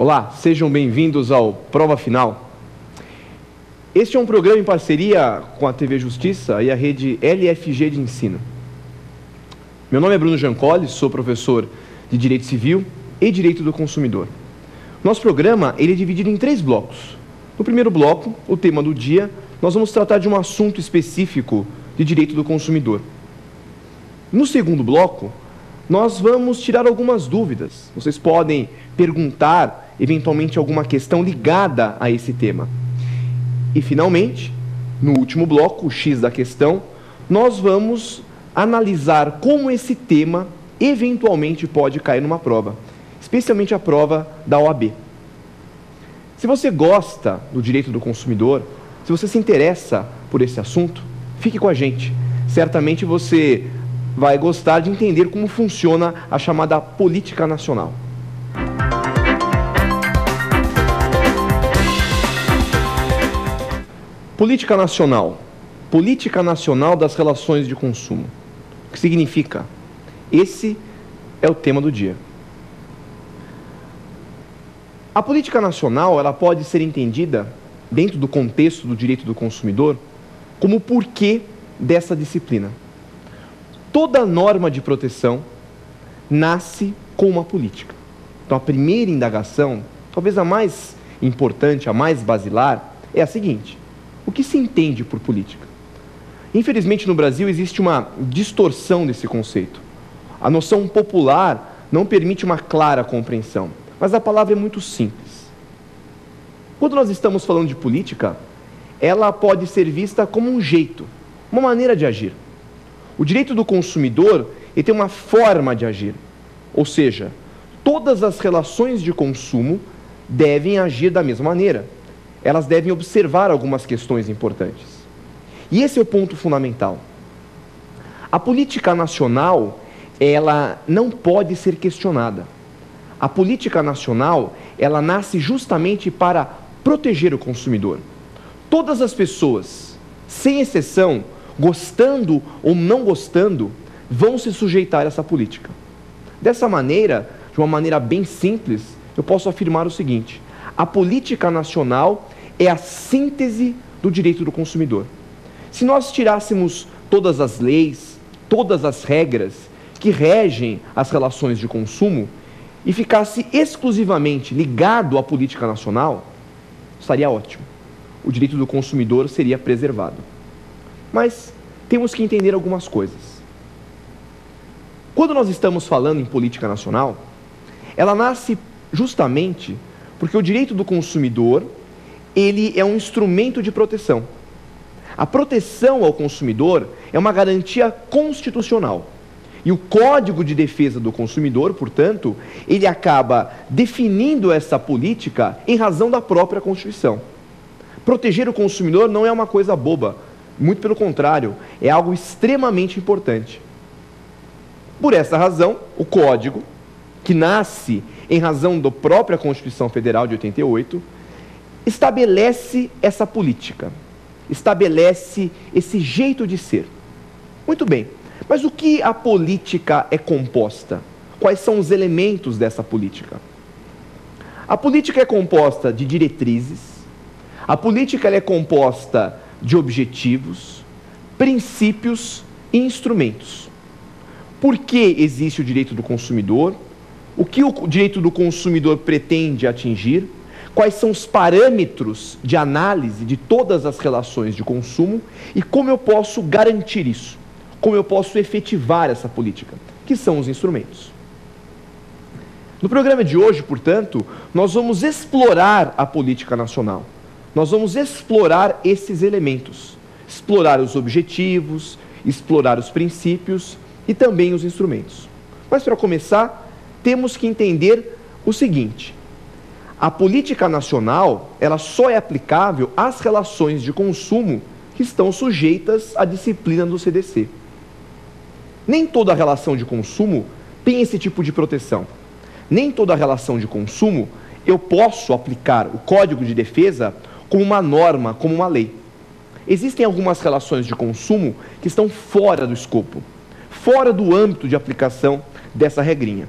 Olá, sejam bem-vindos ao Prova Final. Este é um programa em parceria com a TV Justiça e a rede LFG de ensino. Meu nome é Bruno Giancoli, sou professor de Direito Civil e Direito do Consumidor. Nosso programa ele é dividido em 3 blocos. No primeiro bloco, o tema do dia, nós vamos tratar de um assunto específico de direito do consumidor. No segundo bloco, nós vamos tirar algumas dúvidas. Vocês podem perguntar, eventualmente, alguma questão ligada a esse tema. E, finalmente, no último bloco, o X da questão, nós vamos analisar como esse tema, eventualmente, pode cair numa prova, especialmente a prova da OAB. Se você gosta do direito do consumidor, se você se interessa por esse assunto, fique com a gente. Certamente você vai gostar de entender como funciona a chamada política nacional. Política nacional. Política nacional das relações de consumo. O que significa? Esse é o tema do dia. A política nacional ela pode ser entendida, dentro do contexto do direito do consumidor, como o porquê dessa disciplina. Toda norma de proteção nasce com uma política. Então, a primeira indagação, talvez a mais importante, a mais basilar, é a seguinte: o que se entende por política? Infelizmente, no Brasil, existe uma distorção desse conceito. A noção popular não permite uma clara compreensão, mas a palavra é muito simples. Quando nós estamos falando de política, ela pode ser vista como um jeito, uma maneira de agir. O direito do consumidor ele tem uma forma de agir, ou seja, todas as relações de consumo devem agir da mesma maneira. Elas devem observar algumas questões importantes. E esse é o ponto fundamental. A política nacional, ela não pode ser questionada. A política nacional, ela nasce justamente para proteger o consumidor. Todas as pessoas, sem exceção, gostando ou não gostando, vão se sujeitar a essa política. Dessa maneira, de uma maneira bem simples, eu posso afirmar o seguinte: a política nacional é a síntese do direito do consumidor. Se nós tirássemos todas as leis, todas as regras que regem as relações de consumo e ficasse exclusivamente ligado à política nacional, estaria ótimo. O direito do consumidor seria preservado. Mas temos que entender algumas coisas. Quando nós estamos falando em política nacional, ela nasce justamente porque o direito do consumidor ele é um instrumento de proteção. A proteção ao consumidor é uma garantia constitucional. E o Código de Defesa do Consumidor, portanto, ele acaba definindo essa política em razão da própria Constituição. Proteger o consumidor não é uma coisa boba, muito pelo contrário, é algo extremamente importante. Por essa razão, o Código, que nasce em razão da própria Constituição Federal de 88, estabelece essa política, estabelece esse jeito de ser. Muito bem, mas o que a política é composta? Quais são os elementos dessa política? A política é composta de diretrizes, a política ela é composta de objetivos, princípios e instrumentos. Por que existe o direito do consumidor? O que o direito do consumidor pretende atingir? Quais são os parâmetros de análise de todas as relações de consumo e como eu posso garantir isso? Como eu posso efetivar essa política? Que são os instrumentos. No programa de hoje, portanto, nós vamos explorar a política nacional. Nós vamos explorar esses elementos, explorar os objetivos, explorar os princípios e também os instrumentos. Mas para começar, temos que entender o seguinte: a política nacional, ela só é aplicável às relações de consumo que estão sujeitas à disciplina do CDC. Nem toda relação de consumo tem esse tipo de proteção. Nem toda relação de consumo eu posso aplicar o Código de Defesa como uma norma, como uma lei. Existem algumas relações de consumo que estão fora do escopo, fora do âmbito de aplicação dessa regrinha.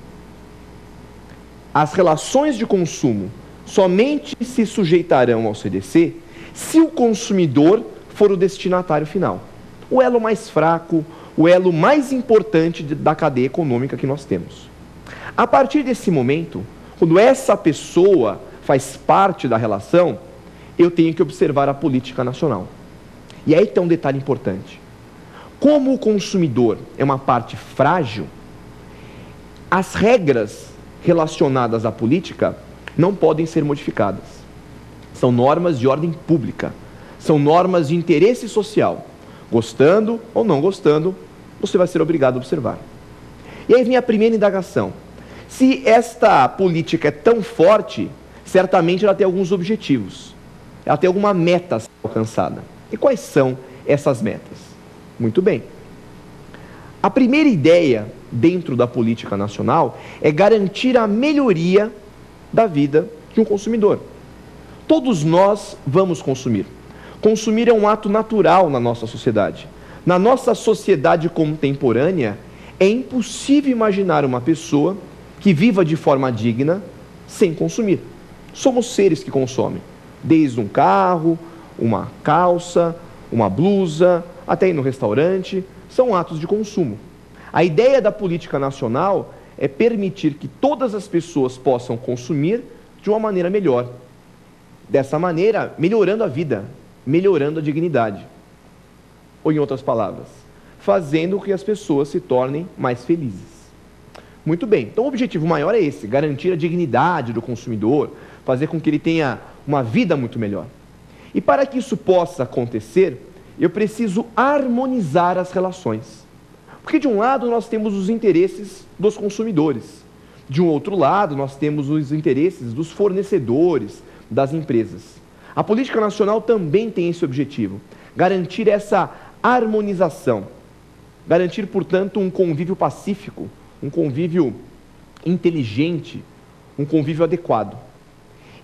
As relações de consumo somente se sujeitarão ao CDC se o consumidor for o destinatário final, o elo mais fraco, o elo mais importante da cadeia econômica que nós temos. A partir desse momento, quando essa pessoa faz parte da relação, eu tenho que observar a política nacional. E aí tem um detalhe importante. Como o consumidor é uma parte frágil, as regras relacionadas à política não podem ser modificadas. São normas de ordem pública, são normas de interesse social. Gostando ou não gostando, você vai ser obrigado a observar. E aí vem a primeira indagação. Se esta política é tão forte, certamente ela tem alguns objetivos. Ela tem alguma meta a ser alcançada. E quais são essas metas? Muito bem. A primeira ideia dentro da política nacional é garantir a melhoria da vida de um consumidor. Todos nós vamos consumir. Consumir é um ato natural na nossa sociedade. Na nossa sociedade contemporânea, é impossível imaginar uma pessoa que viva de forma digna sem consumir. Somos seres que consomem, desde um carro, uma calça, uma blusa, até ir no restaurante, são atos de consumo. A ideia da política nacional é permitir que todas as pessoas possam consumir de uma maneira melhor. Dessa maneira, melhorando a vida, melhorando a dignidade. Ou, em outras palavras, fazendo com que as pessoas se tornem mais felizes. Muito bem, então o objetivo maior é esse, garantir a dignidade do consumidor, fazer com que ele tenha uma vida muito melhor. E para que isso possa acontecer, eu preciso harmonizar as relações. Porque de um lado nós temos os interesses dos consumidores, de um outro lado nós temos os interesses dos fornecedores, das empresas. A política nacional também tem esse objetivo, garantir essa harmonização, garantir, portanto, um convívio pacífico, um convívio inteligente, um convívio adequado.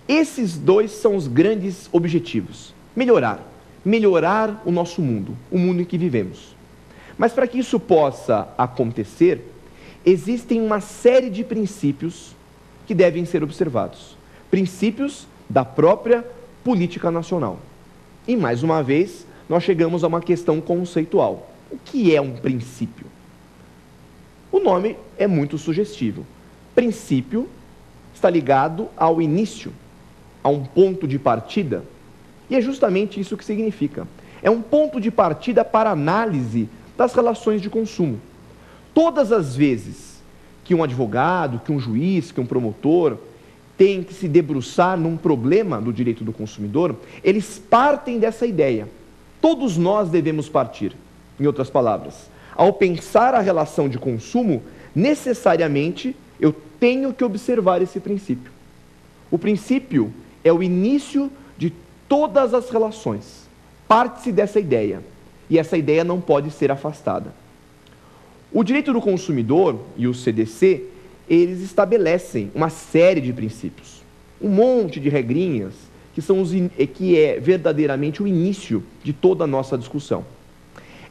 Esses dois são os grandes objetivos. Melhorar o nosso mundo, o mundo em que vivemos. Mas para que isso possa acontecer, existem uma série de princípios que devem ser observados. Princípios da própria política nacional. E, mais uma vez, nós chegamos a uma questão conceitual. O que é um princípio? O nome é muito sugestivo. Princípio está ligado ao início, a um ponto de partida, e é justamente isso que significa. É um ponto de partida para análise das relações de consumo. Todas as vezes que um advogado, que um juiz, que um promotor tem que se debruçar num problema do direito do consumidor, eles partem dessa ideia. Todos nós devemos partir. Em outras palavras, ao pensar a relação de consumo, necessariamente eu tenho que observar esse princípio. O princípio é o início de todas as relações. Parte-se dessa ideia, e essa ideia não pode ser afastada. O direito do consumidor e o CDC, eles estabelecem uma série de princípios, um monte de regrinhas, que é verdadeiramente o início de toda a nossa discussão.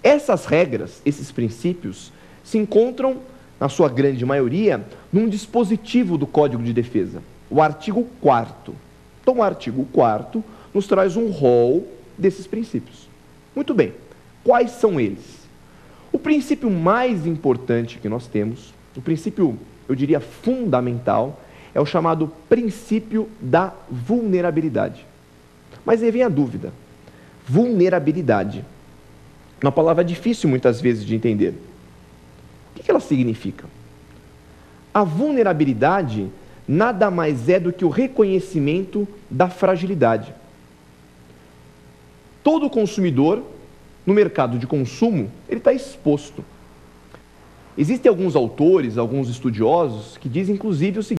Essas regras, esses princípios, se encontram, na sua grande maioria, num dispositivo do Código de Defesa, o artigo 4º. Então, o artigo 4º nos traz um rol desses princípios. Muito bem, quais são eles? O princípio mais importante que nós temos, o princípio, eu diria, fundamental, é o chamado princípio da vulnerabilidade. Mas aí vem a dúvida. Vulnerabilidade. Uma palavra difícil muitas vezes de entender. O que ela significa? A vulnerabilidade nada mais é do que o reconhecimento da fragilidade. Todo consumidor, no mercado de consumo, ele está exposto. Existem alguns autores, alguns estudiosos, que dizem inclusive o seguinte: